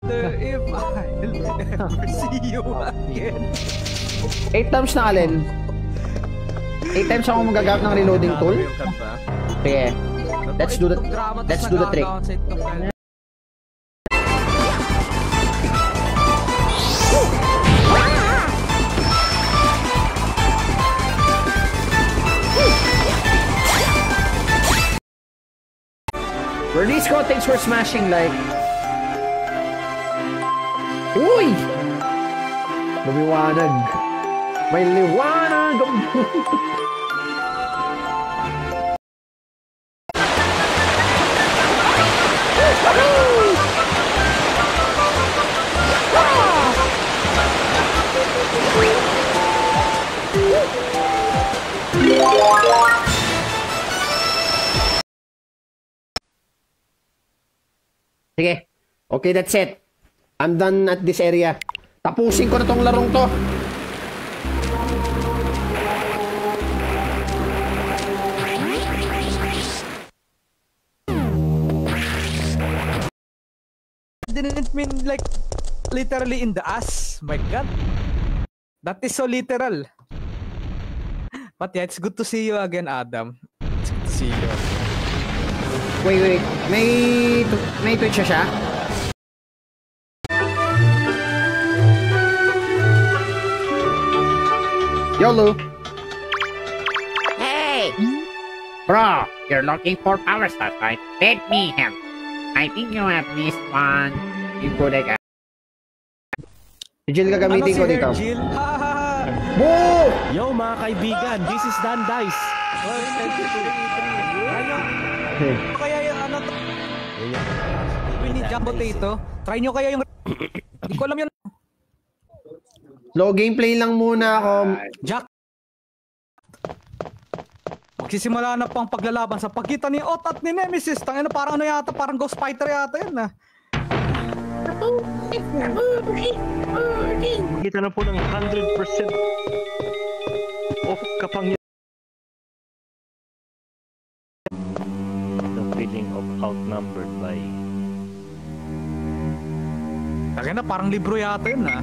If I'll never see you again. 8 times na alin? 8 times ako magagamit ng reloading tool? Sige. Let's do the trick. Release ko, thanks for smashing like. Uy! Lumiwanag. May liwanag. Sige. Okay, that's it. I'm done at this area. Tapusin ko na tong larong to. Didn't mean like literally in the ass. My God. That is so literal. But yeah, it's good to see you again, Adam. It's good to see you. Wait. May Twitch siya? YOLO! Hey! Bro, you're looking for power stars, right? Let me help. I think you have missed one. You could have... Si Jill gagamitin ko dito. Jill? Boo! Yo mga kaibigan, this is Dan Dice. Kaya yung ano to? We need Jumbo Tato. Try nyo kaya yung... Hindi ko alam yun. Low gameplay lang muna ako. Jack! Magsisimula na pang paglalaban sa pagitan ni Ot at ni Nemesis. Tangina parang ano yata, parang Ghost Fighter yata yun ah. Kita na po ng 100% of kapangyarihan. The feeling of outnumbered by... Tangina parang libro yata yun ah.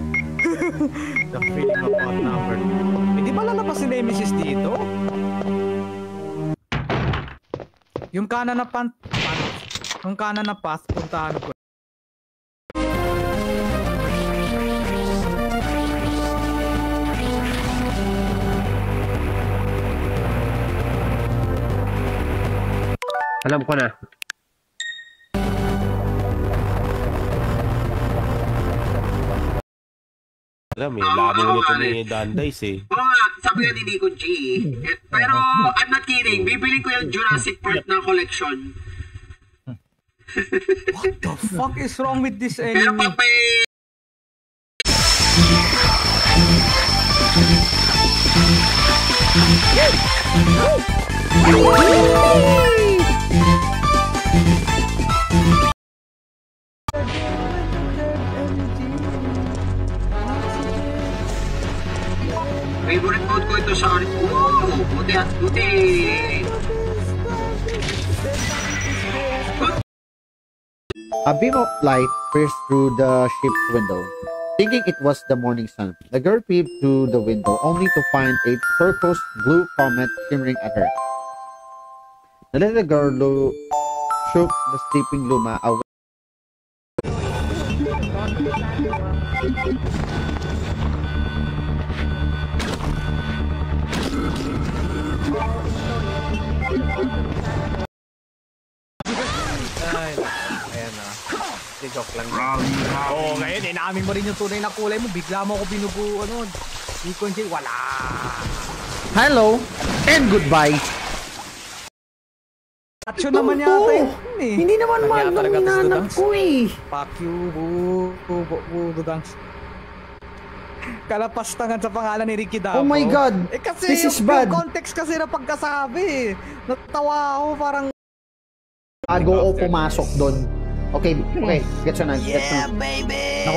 The feeling of outnumbered. Hindi ba lalabas si Nemesis dito? Yung kanan na yung kanan na path, puntahan ko. Alam ko na. Alam eh, labo nito ni Dan Dice eh. Oo nga, sabi nga ni Nico G. Pero, I'm not kidding, bibili ko yung Jurassic Park na collection. What the fuck is wrong with this Pero enemy? Favorite mode ko ito sa buti. A beam of light pierced through the ship's window. Thinking it was the morning sun, the girl peeped through the window only to find a turquoise blue comet shimmering at her. The little girl shook the sleeping Luma away. Ayan na. Joke lang. Oo, ngayon inamin mo rin yung tunay na kulay mo. Bigla mo ako binubuo ano. Nico J, wala. Hello and goodbye. Action naman yata yun eh. Hindi naman nanap ko eh. Fuck you, Dudangs. Kalapastangan sa pangalan ni Ricky Dapo. Oh my God, eh kasi this is bad. Yung context kasi na pagkasabi. Natawa ako parang... Go o pumasok doon. Okay, gets na. Yeah, baby!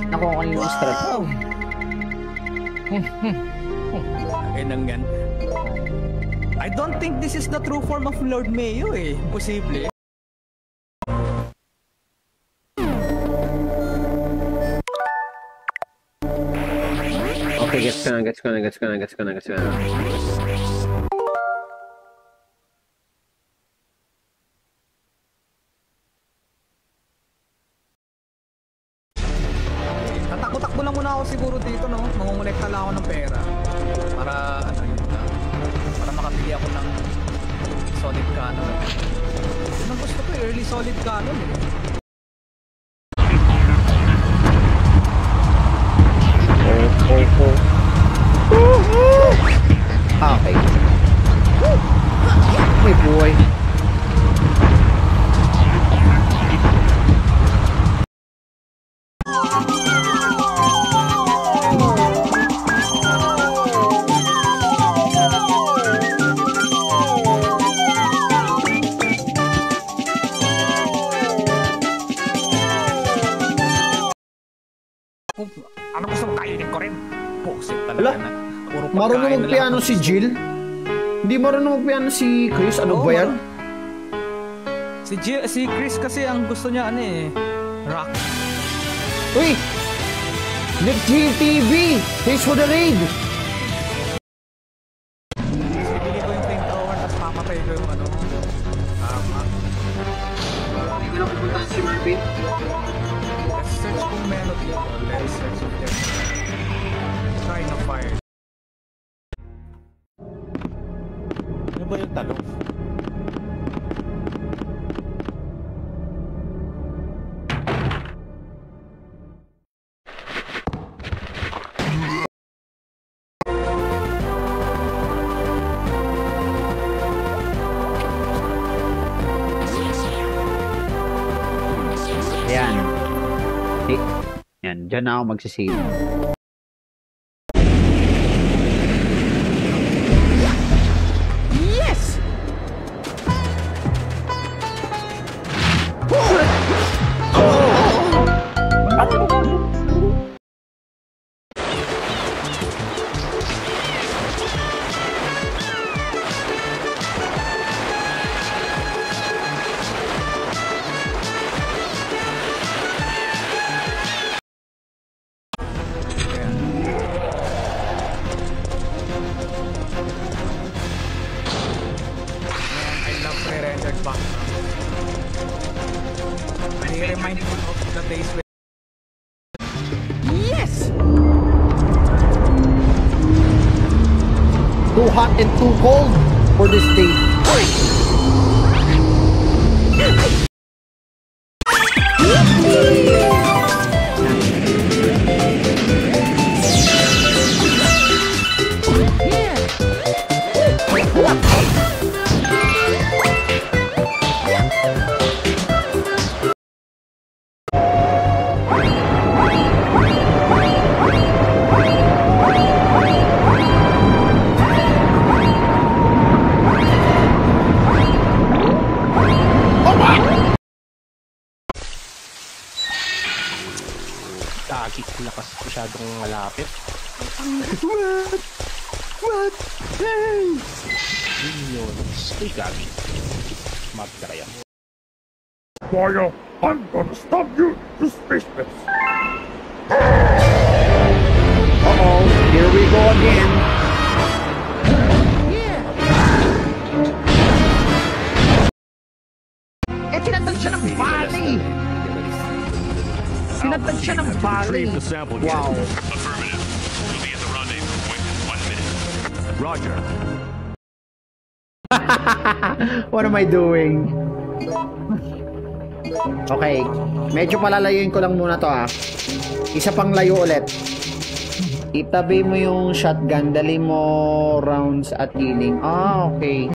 Nakuha ko yung strat. Ganun yan. I don't think this is the true form of Lord Mayo eh. Imposible. Okay, gets ko na. Tatakbo lang muna ako siguro dito, no? Mangungulekta lang ako ng pera. Para, ano yun, para makabili ako ng solid cannon. Yun ang gusto ko, early solid cannon, eh. Okay. May buhay. Ano gusto mo kainin ko rin? Pusit Hala, talaga na. Puro pagkain marunong na lang. magpiano si Jill? Hindi marunong magpiano si Chris? Ano Oo, ba yan? Si Chris kasi ang gusto niya ano eh, rock. Uy! Nick GTV! Thanks for the raid! Bibili ko yung flamethrower tapos papatay ko yung ano. Tama. Hindi ko na pupunta si Marvin. Let's search kung meron dito. Let's search if there's kind of fire. Ano ba yung tanong? Ayan. Yan, dyan na ako magsisave. Yes! I love pre-rendered background. They remind me of the days when Yes! Too hot and too cold for this day. Tagi, lakas masyadong malapit. What? Hey! Millions. Uy, gagi. Smart ka kaya. Fire! I'm gonna stop you, you spaceman! Uh-oh, here we go again. Eh, tinatag siya ng bali! Tinatag siya ng bali! Wow. Affirmative. We'll be at the rendezvous point in 1 minute. Roger. What am I doing? Okay, medyo palalayuin ko lang muna to ah. Isa pang layo ulit. Itabi mo yung shotgun, dali mo rounds at healing. Ah, okay.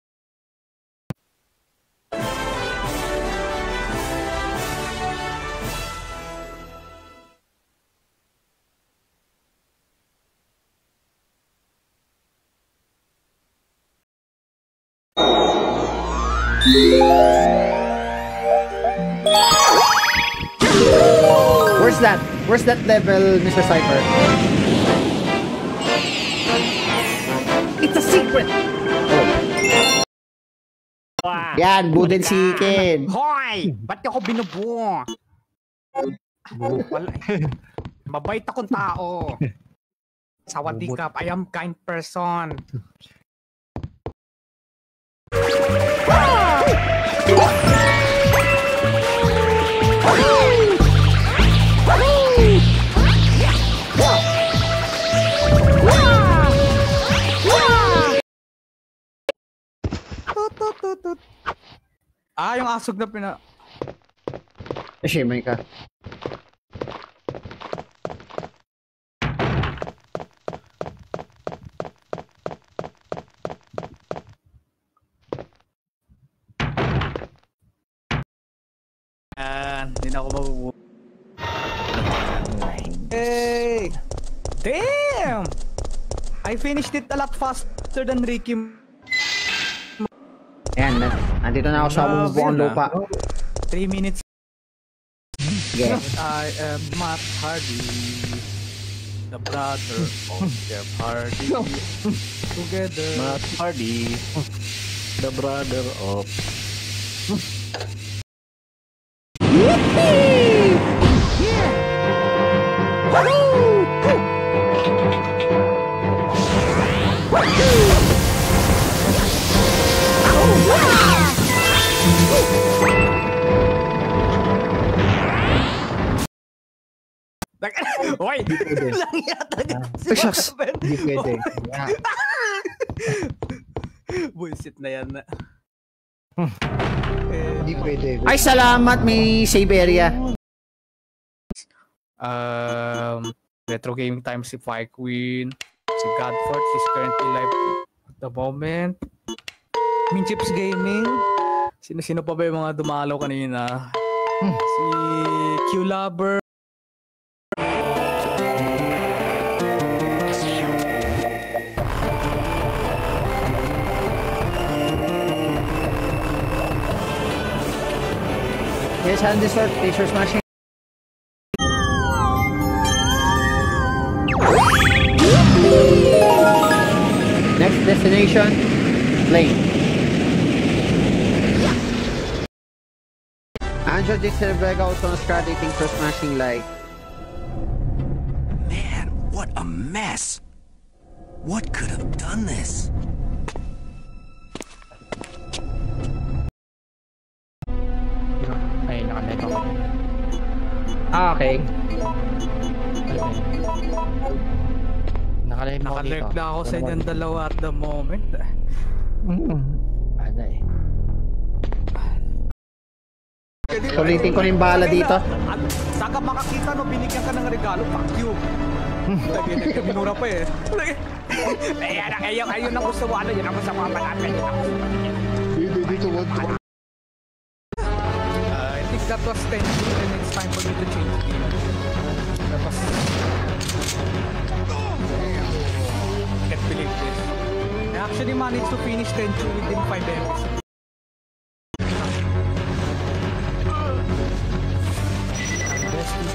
Where's that? Where's that level, Mr. Cypher? It's a secret! Oh. Yan, Buden Chicken. Hoy! Ba't ako binubuo? Wala. Mabait akong tao. Sawadikap, I am kind person. Tut. Yung asog na Shimmer ka. Hindi na ako mabubuhay. Hey! Damn! I finished it a lot faster than Ricky. Ayan, nandito na ako sa bumubuong lupa. 3 minutes. Yeah. I am Matt Hardy, the brother of Jeff Hardy. Together. Matt Hardy, the brother of... Oy! Lang yata si Shucks. Ben. Hindi pwede. Bullshit na yan. Hindi pwede. Ay, salamat, may Siberia. Retro Gaming Time si Fire Queen. Si Godfort is currently live at the moment. Minchips Gaming. Sino pa ba yung mga dumalaw kanina? Si Q Lover. Yes, hand this sort. Picture smashing. Next destination, plane. Angel Dixon Vega also on Scratching for smashing like. Man, what a mess! What could have done this? Ay, nakalive ako. Okay. Nakalive ako dito. Nakalurk na ako sa inyong dalawa at the moment. Ada eh. Sulitin ko na yung bala dito. Saka makakita no, binigyan ka ng regalo. Fuck you. Lagi nagkaminura pa eh. Ayun ang gusto mo. Ano yun ang gusto mo. Dito, what? I think that was 10 and it's time for me to change the game. That was... I can't believe this. I actually managed to finish Tenchu within 5 episodes.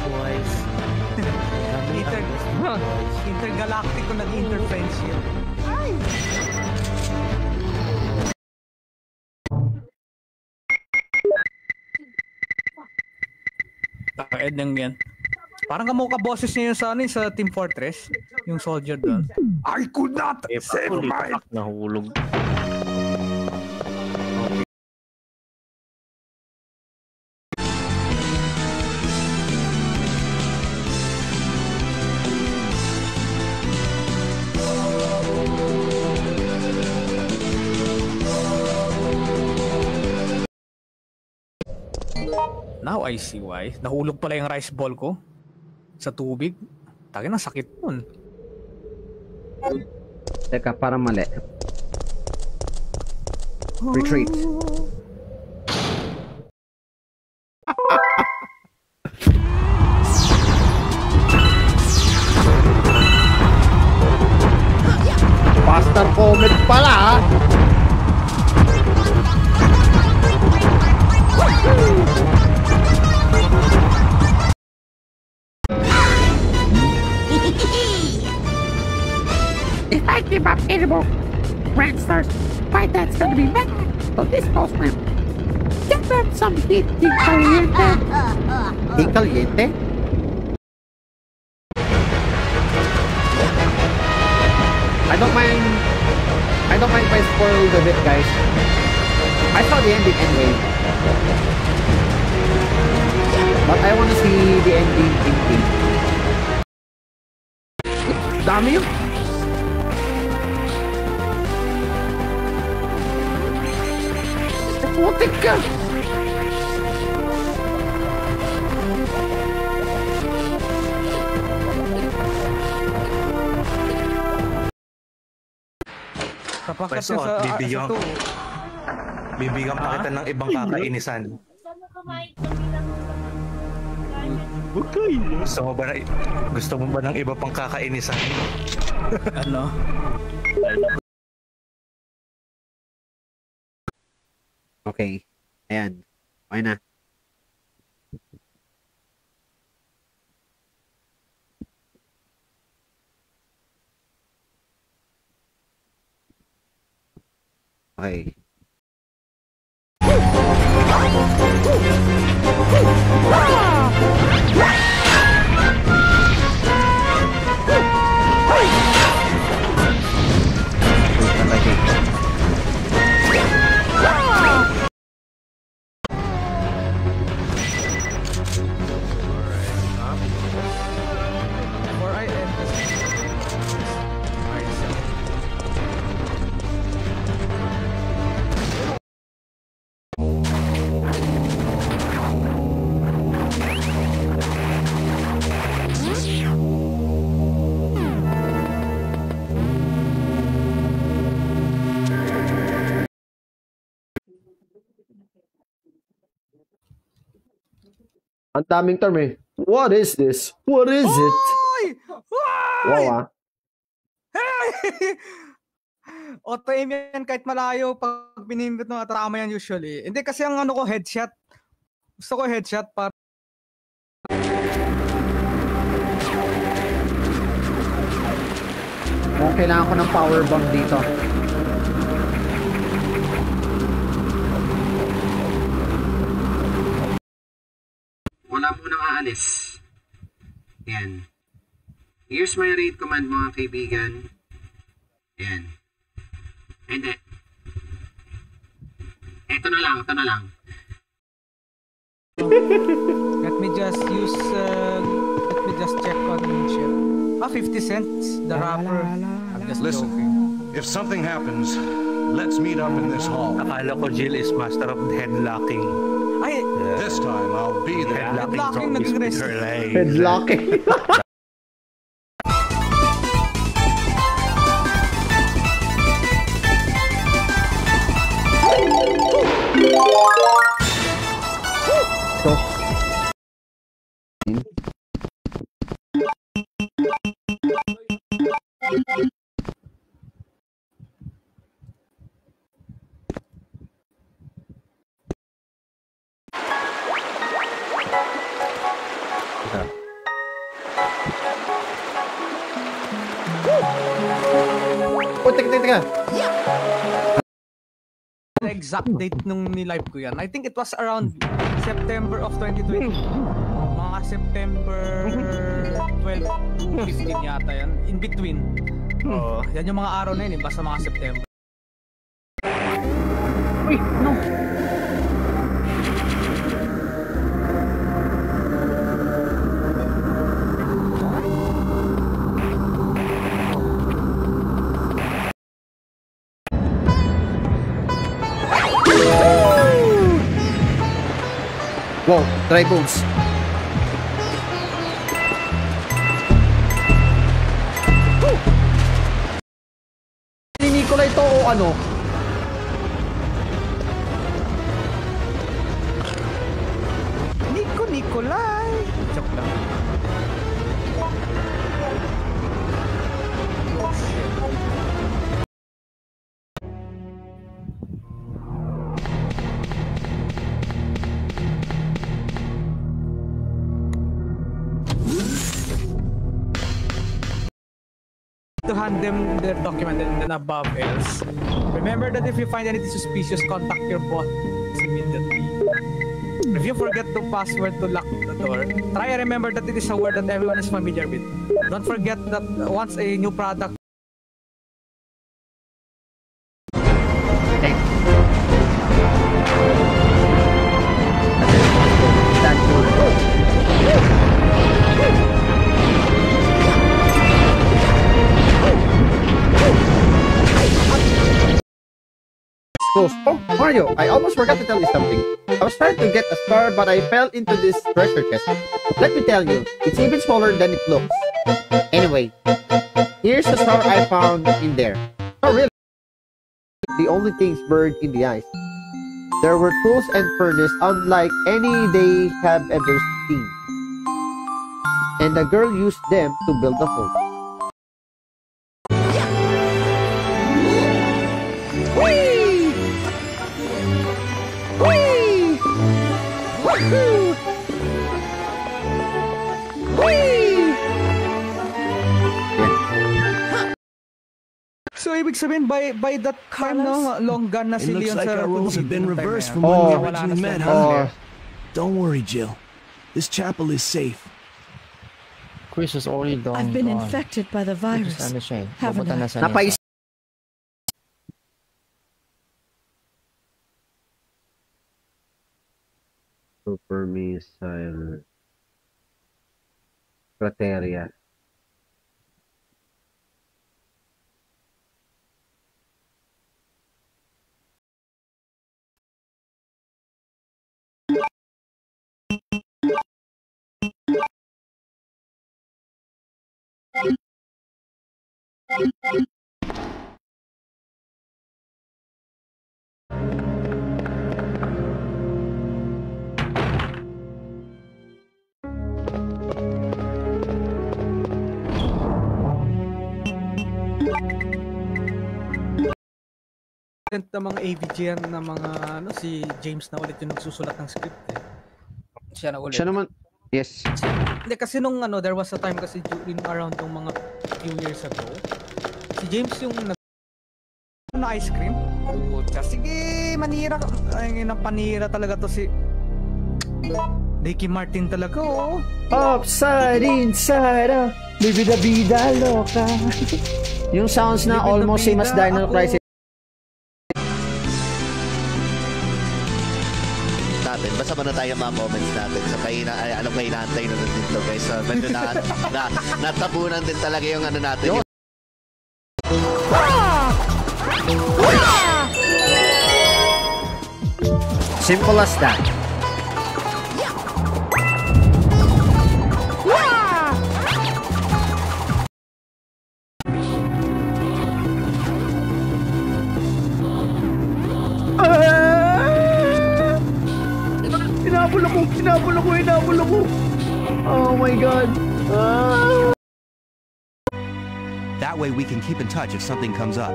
Boys. Intergalactic ko nag-interfriendship. Ay! Taked lang yan. Parang kamukha boses niya yung sa, sa Team Fortress. Yung soldier doon. I could not save my... Nahulog. Now I see why. Nahulog pala yung rice ball ko sa tubig. Tagay na sakit nun. Teka, para mali. Retreat. Faster comment pala ha. If I give up anymore Grandstars, why that's gonna be bad. So this goes man. Get them some heat, caliente. Di caliente? I don't mind if I spoil the bit, guys. I saw the ending anyway. But I want to see the ending in game. Dami yun. Putik ka. Kapakit Pwesto, ka sa bibigyan pa kita ng ibang kakainisan. Gusto mo ba ng iba pang kakainisan? ano? Okay. Ayan. Okay na. Okay. Before I end this, Ang daming term eh. What is this? What is it? Oy! Wow ah. Hey! Auto-aim yan kahit malayo pag pinindot ng atrama yan usually. Hindi kasi ang ano ko headshot. Gusto ko headshot para Kailangan ko ng power bomb dito. Wala mo nang aalis. Yan. Here's my raid command mga kaibigan. Yan. Hindi. Ito na lang. let me just check on shit. 50 cents the wrapper. I'm just Listen, joking. if something happens, let's meet up in this hall. Akala ko Jill is master of headlocking. Ay, This time I'll be there. headlocking naging with rest. her legs. Headlocking. Go. Oh, teka. The exact date nung ni-live ko yan. I think it was around September of 2020. Mga September 12 to 15 yata yan. In between. Yan yung mga araw na yun, basta mga September. Uy, no. Wow, dry bones. Ni Nicolay to o ano? Nicolay! Joke lang. To hand them their document and then above else. Remember that if you find anything suspicious, contact your boss immediately. If you forget the password to lock the door, try and remember that it is a word that everyone is familiar with. Don't forget that once a new product close. Oh, Mario, I almost forgot to tell you something. I was trying to get a star, but I fell into this treasure chest. Let me tell you, it's even smaller than it looks. Anyway, here's the star I found in there. Oh, really? The only things buried in the ice. There were tools and furnace unlike any they have ever seen. And the girl used them to build the fort. Whee! Whee! Woohoo! Whee! So, ibig sabihin, by that time, no, long gone na It si looks Leon like sa our roles have been nung time reversed na from yan. when we Wala na originally sila met, ng huh? Claire. Don't worry, Jill. This chapel is safe. Chris is already gone. I've been infected by the virus. Ano siya eh. Haven't Pupunta I? na sa Napais- Super missile. Criteria. ng mga AVGN na mga ano si James na ulit yung nagsusulat ng script eh. Siya na ulit. Siya naman, yes. Hindi kasi nung ano, there was a time kasi during around yung mga few years ago. Si James yung na ice cream. Puta, sige, manira ka. Ay, panira talaga to si Ricky Martin talaga, oh. Upside, inside out, baby the vida loca. Yung sounds na Baby, almost same as Vida, Dino ako. Crisis. Natin. Basta muna tayo mga moments natin. So, alam ko inaantay na natin dito, guys. So, medyo natabunan din talaga yung ano natin. Simple as that. Hinabol ako. Oh my God. That way we can keep in touch if something comes up.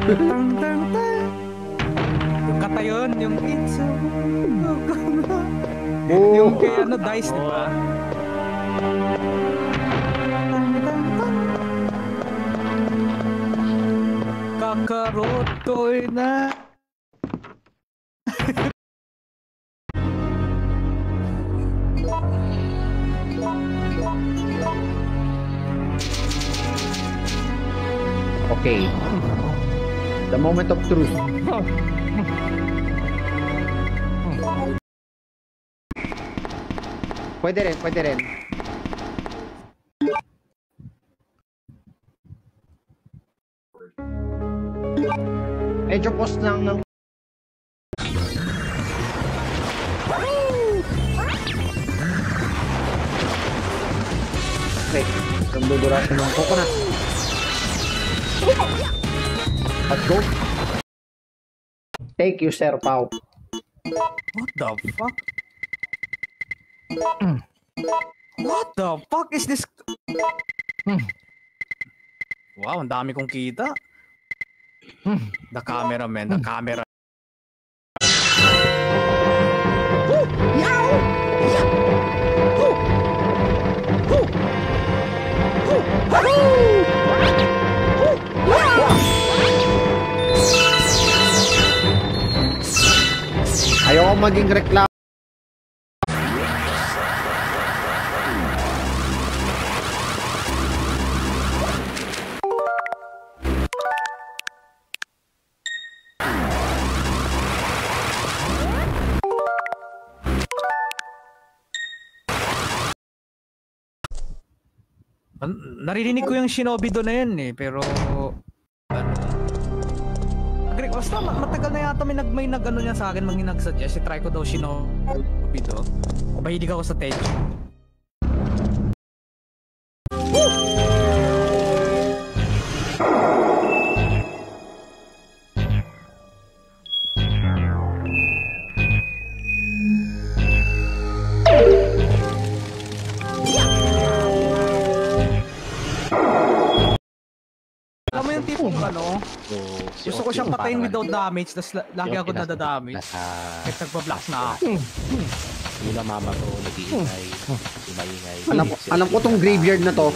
Tang tang tang. Yung kata yun, yung it's a yung kay ano, Dice, di ba? Kakarotoy na. Okay. The moment of truth. Pwede rin, pwede rin. Medyo post lang ng... Okay. Ang dudurasan ng coconut. Let's go. Thank you, Sir Pao. What the fuck? What the fuck is this? Wow, ang dami kong kita. The camera, man. The camera. Ayoko maging reklamo. Naririnig ko yung Shinobi doon na yun eh, pero basta matagal na yata may nag-ano niya sa akin, nag-suggest, try ko daw Shinobi do. O mahilig ako sa Tenchu. Alam mo yung tipong gusto ko siyang patayin without damage, tas lagi ako nadadamage. Kahit nagpa-block na ako. Mula mama ko, nag-iingay, imaingay. Alam ko tong graveyard na to.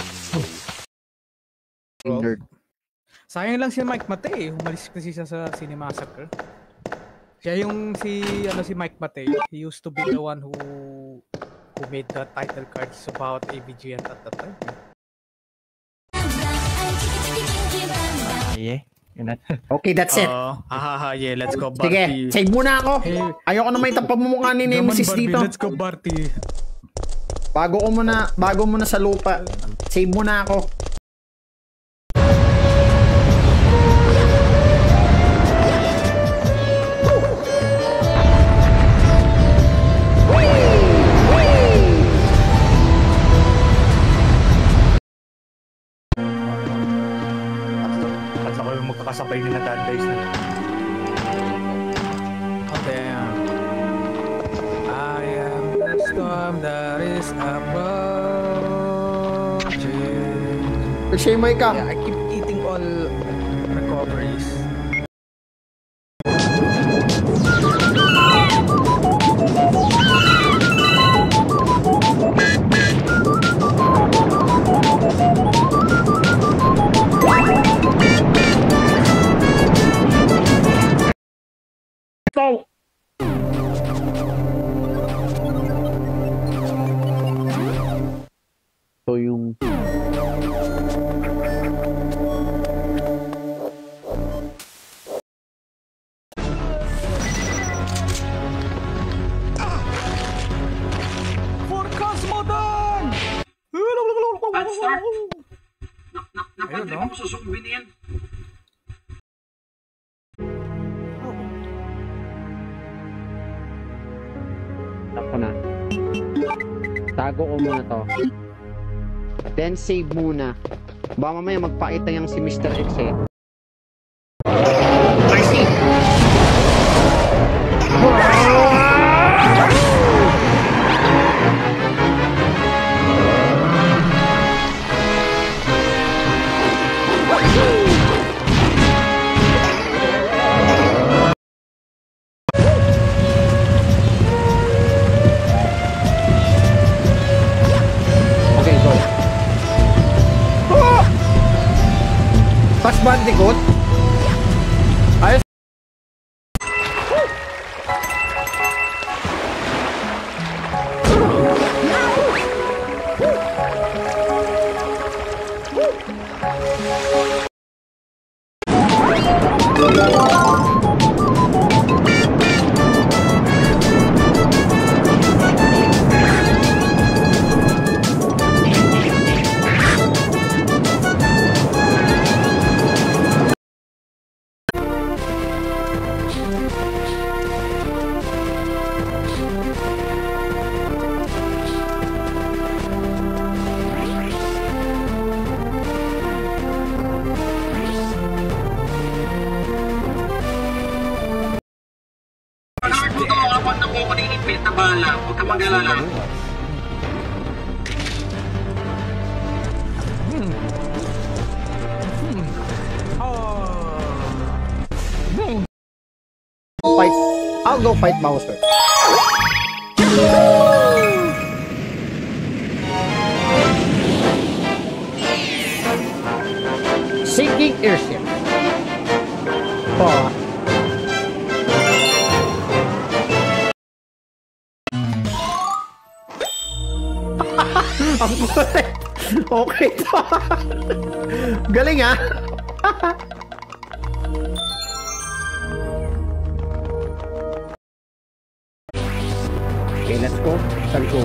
Sayang lang si Mike Matei, umalis kasi siya sa Cinemassacre. Siya yung si Mike Matei. He used to be the one who made the title cards about AVGN at that time. Yeah. Okay, that's it. Yeah, let's go Barty. Sige, save muna ako. Ayoko na may pagmumukha ni Nemesis dito. Let's go Barty. Bago muna sa lupa. Save muna ako. Magkakasabay na dad guys na. Oh damn. I am the storm that is approaching. Nag-shame ka. Yeah, I keep eating all recoveries. So yung For Cosmodon! Bad start. Napansin Ayun, ko sa zombie niyan. Ako na. Tago ko muna to. Then save muna. Baka mamaya magpakita yung si Mr. X eh. I see! Crash Bandicoot? Ayos. Huwag ka mag-alala. Fight. I'll go fight Bowser. Sinking airship. Oh. Ang kulit. Okay to. Galing ah. Okay, let's go. Shall we go?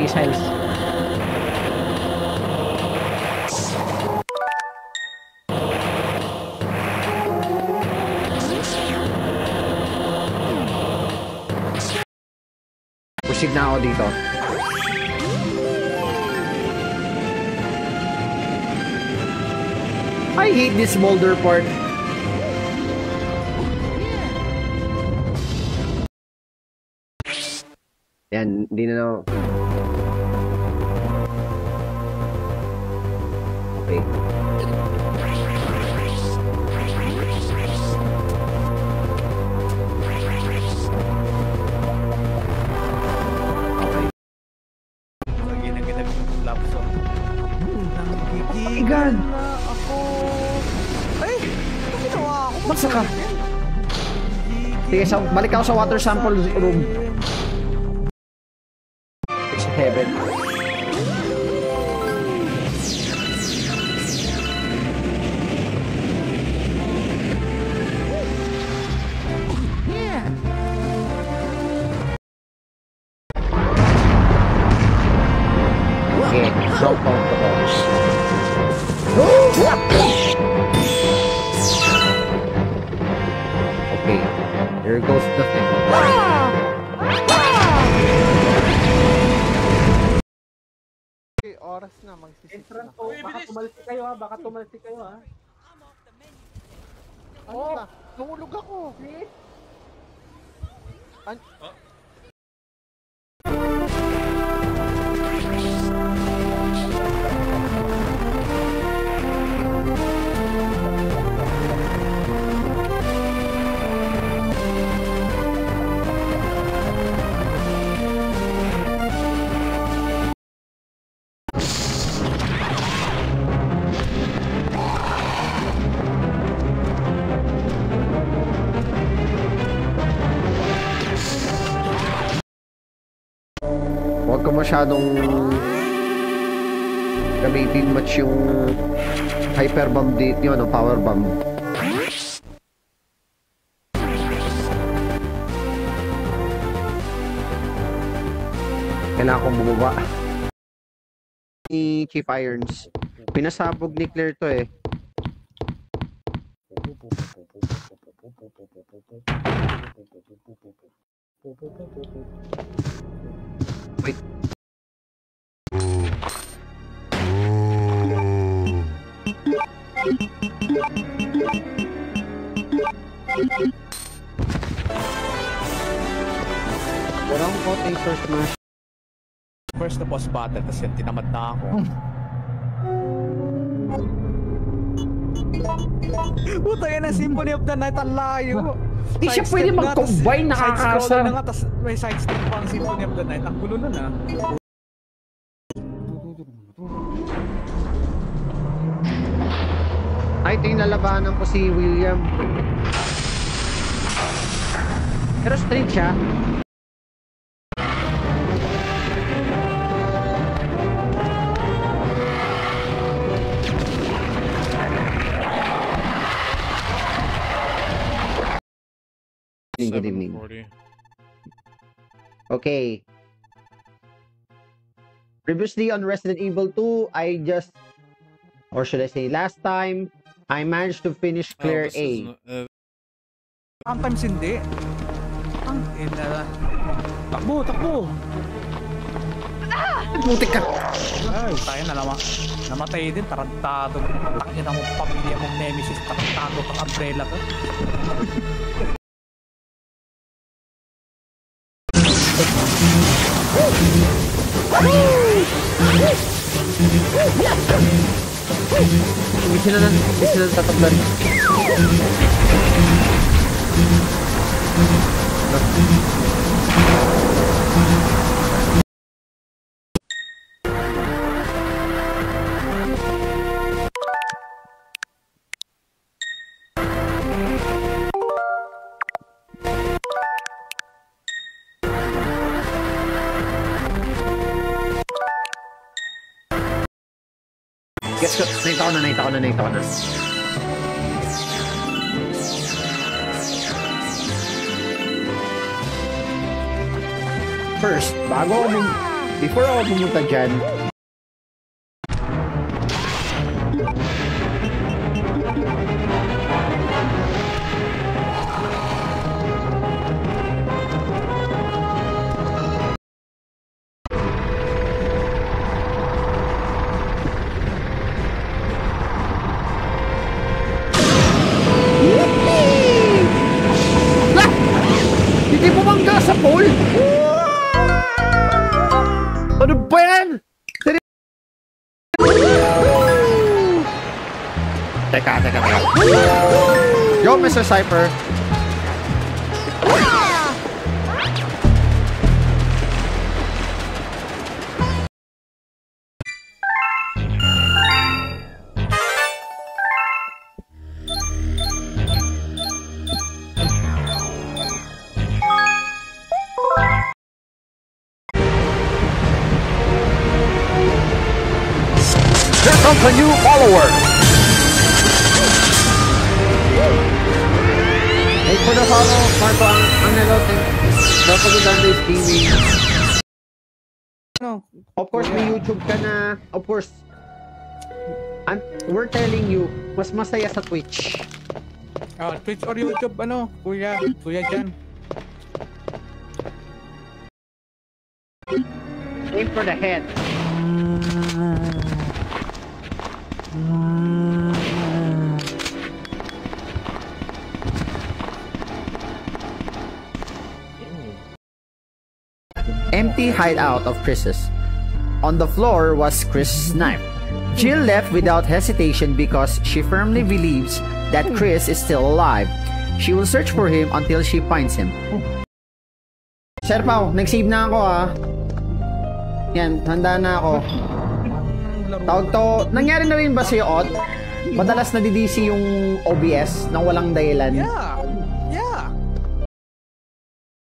missiles. Proceed na ako dito. I hate this boulder part. Yan, hindi na ako. Okay. Oh my God! Ako... Ay! Ano ginawa ako? Baksa ka? Sige, balik ako sa water sample room. It's heaven. Okay, drop off the balls. Okay, here goes the thing. Okay, oras na, magsisit na. Baka tumalsik kayo ha, baka tumalsik kayo ha. Ano na? Nahulog ako. Huwag ka masyadong gamitin much yung hyper bomb dito, yun, power bomb. Kailangan kong bumaba. Ni Chief Irons. Pinasabog ni Claire to eh. Wait. Warang konting first match. First na boss battle, tapos yan, tinamad na ako. Putang ina, Symphony of the Night, ang layo. Di siya pwede mag-combine, nakakasa. Side-scroller na nga, tapos may sidestep pa ang Symphony of the Night. Ang gulo nun ah. Ay, ito yung lalabanan ko si William. Pero straight siya. Good evening. Okay. Previously on Resident Evil 2, or should I say last time, I managed to finish Claire A. Sometimes hindi. Ang ina. Takbo, takbo! Butik ka! Ay, tayo na naman. Namatay din, tarantado. Takin na mo pamilya mong nemesis, tarantado kang umbrella ka. Hindi sila tatablan. Guess ko, nakita ko na. First, bago ako before ako pumunta dyan, hindi bumangga sa pole! Ano ba yan? Teka. Yo, Mr. Cypher. Here comes a new follower. Thanks for the follow, Marco Angelo. Don't forget that they're streaming. No. Of course, may YouTube ka na. Of course, we're telling you, mas masaya sa Twitch. Twitch or YouTube, kuya dyan. Aim for the head. Empty hideout of Chris's. On the floor was Chris's knife. Jill left without hesitation because she firmly believes that Chris is still alive. She will search for him until she finds him. Sir Pao, nag-save na ako Yan, handa na ako. Tawag to, nangyari na rin ba sa'yo, Ot? Madalas nadidisi yung OBS nang walang dahilan. Yeah.